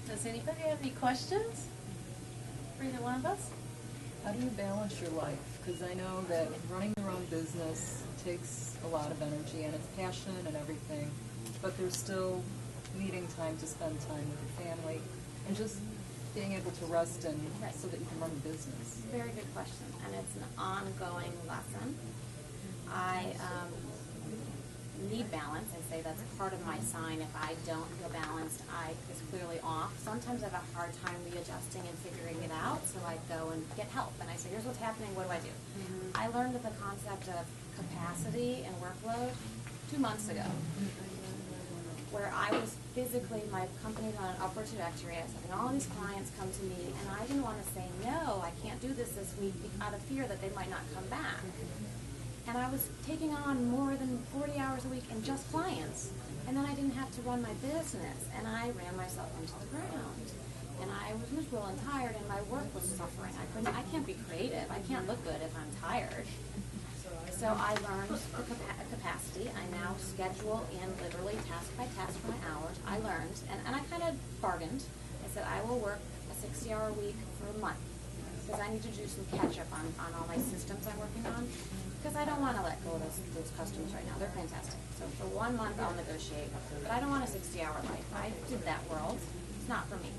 Does anybody have any questions for either one of us? How do you balance your life? Because I know that running your own business takes a lot of energy and it's passion and everything, but there's still needing time to spend time with your family and just being able to rest and so that you can run the business. Very good question, and it's an ongoing lesson. I need balance. I say that's part of my sign. If I don't feel balanced, it's clearly off. Sometimes I have a hard time readjusting and figuring it out, so I go and get help. And I say, here's what's happening, what do I do? I learned the concept of capacity and workload 2 months ago, where I was physically, my company's on an upward trajectory. I was having all these clients come to me, and I didn't want to say, no, I can't do this week out of fear that they might not come back. And I was taking on more than 40 hours a week in just clients. And then I didn't have to run my business. And I ran myself into the ground. And I was miserable and tired, and my work was suffering. I can't be creative. I can't look good if I'm tired. So I learned the capacity. I now schedule in literally task by task for my hours. I learned, and I kind of bargained. I said I will work a 60-hour week for a month because I need to do some catch-up on all my systems I'm working on. Because I don't want to let go of those customers right now. They're fantastic. So for 1 month, I'll negotiate. But I don't want a 60-hour life. I did that world. It's not for me.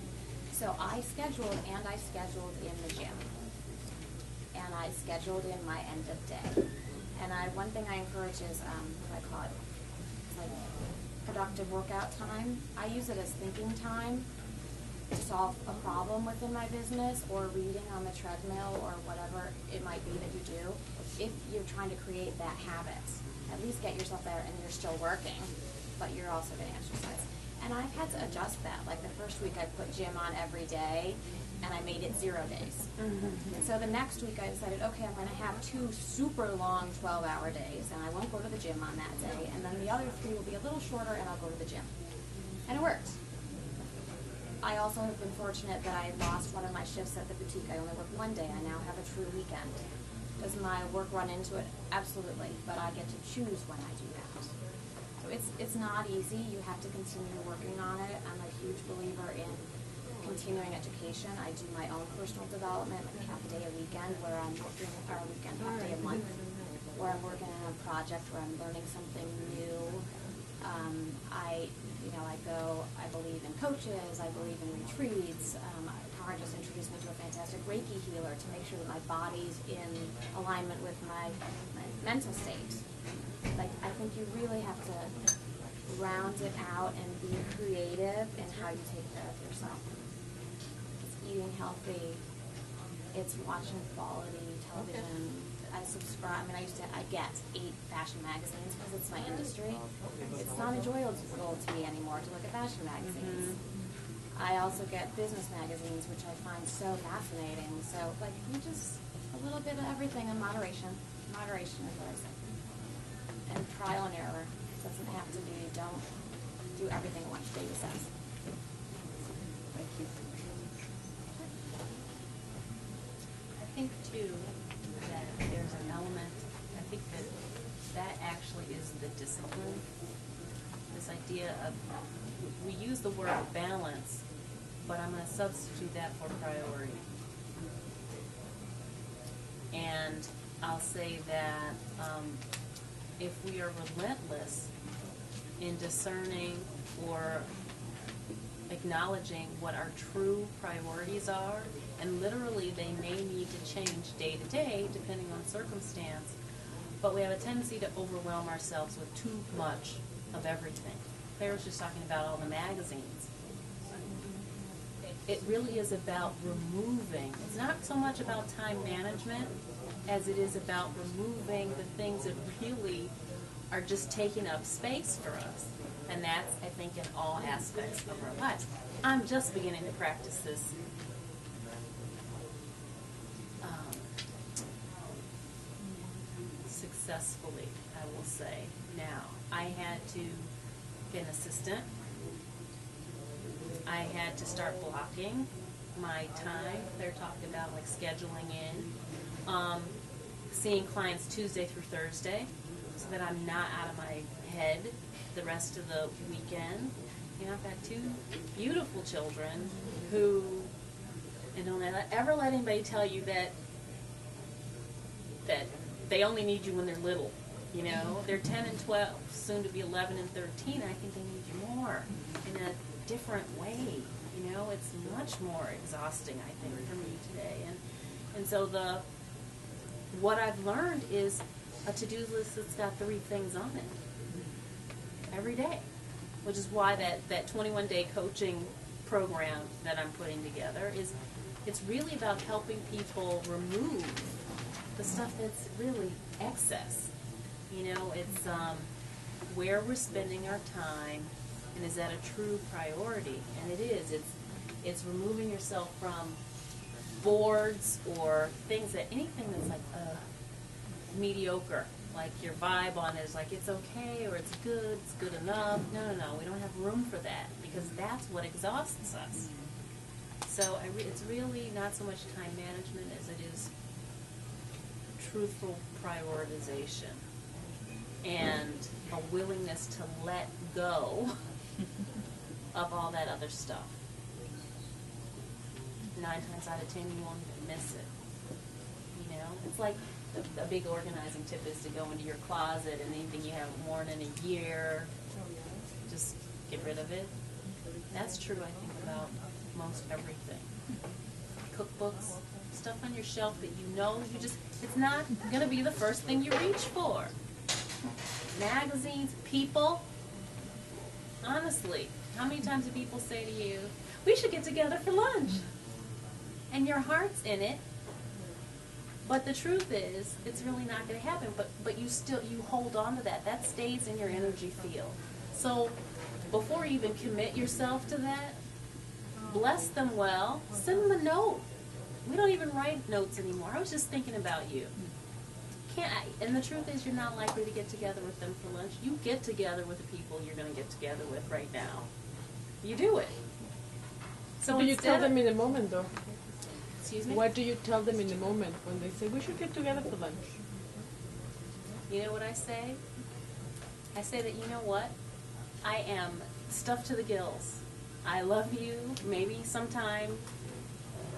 So I scheduled, and I scheduled in the gym. And I scheduled in my end of day. And one thing I encourage is, what do I call it? It's like productive workout time. I use it as thinking time to solve a problem within my business, or reading on the treadmill, or whatever it might be that you do. If you're trying to create that habit, at least get yourself there and you're still working, but you're also getting exercise. And I've had to adjust that. Like the first week I put gym on every day, and I made it 0 days. And so the next week I decided, okay, I'm going to have 2 super long 12-hour days, and I won't go to the gym on that day. And then the other 3 will be a little shorter, and I'll go to the gym. And it worked. I also have been fortunate that I lost one of my shifts at the boutique. I only work 1 day. I now have a true weekend. Does my work run into it? Absolutely. But I get to choose when I do that. So it's not easy. You have to continue working on it. I'm a huge believer in continuing education. I do my own personal development, like half a day a weekend, where I'm working, or a weekend, half a day a month, where I'm working on a project where I'm learning something new. I believe in coaches. I believe in retreats. Tara just introduced me to a fantastic Reiki healer to make sure that my body's in alignment with my mental state. Like, I think you really have to round it out and be creative in how you take care of yourself. It's eating healthy. It's watching quality television. I get 8 fashion magazines because it's my industry. It's not enjoyable to me anymore to look at fashion magazines. I also get business magazines, which I find so fascinating. So, you just, a little bit of everything in moderation. Moderation is what I say. And trial and error. It doesn't have to be, don't do everything what David says. Thank you. I think, too, that there's an element, I think that actually is the discipline. This idea of, we use the word balance, but I'm going to substitute that for priority. And I'll say that if we are relentless in discerning or acknowledging what our true priorities are, and literally they may need to change day to day depending on circumstance, but we have a tendency to overwhelm ourselves with too much of everything. Claire was just talking about all the magazines. It really is about removing. It's not so much about time management as it is about removing the things that really are just taking up space for us. And that's, I think, in all aspects of our lives. I'm just beginning to practice this successfully, I will say. Now, I had to get an assistant. I had to start blocking my time. They're talking about scheduling in, seeing clients Tuesday through Thursday, so that I'm not out of my head the rest of the weekend. You know, I've got 2 beautiful children who, and don't ever let anybody tell you that they only need you when they're little. You know, they're 10 and 12, soon to be 11 and 13. I think they need you more in a different way. You know, it's much more exhausting, I think, for me today. And so what I've learned is a to-do list that's got 3 things on it every day, which is why that 21-day coaching program that I'm putting together it's really about helping people remove the stuff that's really excess. You know, it's where we're spending our time, and is that a true priority? And it is. It's removing yourself from boards or things anything that's like mediocre. Like your vibe on it is like it's okay or it's good enough. No, we don't have room for that because that's what exhausts us. So it's really not so much time management as it is truthful prioritization and a willingness to let go of all that other stuff. 9 times out of 10 you won't even miss it. You know, it's like a big organizing tip is to go into your closet and anything you haven't worn in a year, just get rid of it. That's true, I think, about most everything. Cookbooks, stuff on your shelf that you know it's not going to be the first thing you reach for. Magazines, people. Honestly, how many times do people say to you, we should get together for lunch? And your heart's in it. But the truth is, it's really not going to happen. But you hold on to that. That stays in your energy field. So before you even commit yourself to that, bless them well. Send them a note. We don't even write notes anymore. I was just thinking about you. And the truth is, you're not likely to get together with them for lunch. You get together with the people you're going to get together with right now. You do it. So what do you tell them in the moment, though? Excuse me? What do you tell them in the moment when they say, we should get together for lunch? You know what I say? I say that, you know what? I am stuffed to the gills. I love you, maybe sometime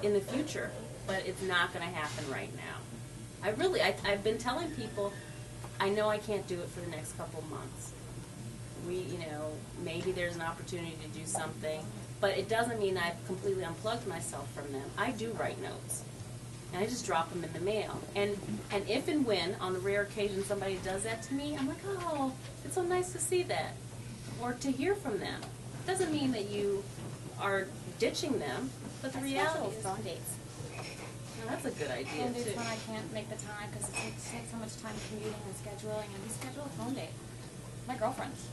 in the future, but it's not going to happen right now. I've been telling people, I know I can't do it for the next couple of months. Maybe there's an opportunity to do something, but it doesn't mean I've completely unplugged myself from them. I do write notes, and I just drop them in the mail. And if and when, on the rare occasion somebody does that to me, I'm like, oh, it's so nice to see that, or to hear from them. It doesn't mean that you are ditching them, but the reality is... phone dates. Well, that's a good idea, Phone dates too. when I can't make the time because it takes so much time commuting and scheduling, and we schedule a phone date. My girlfriends.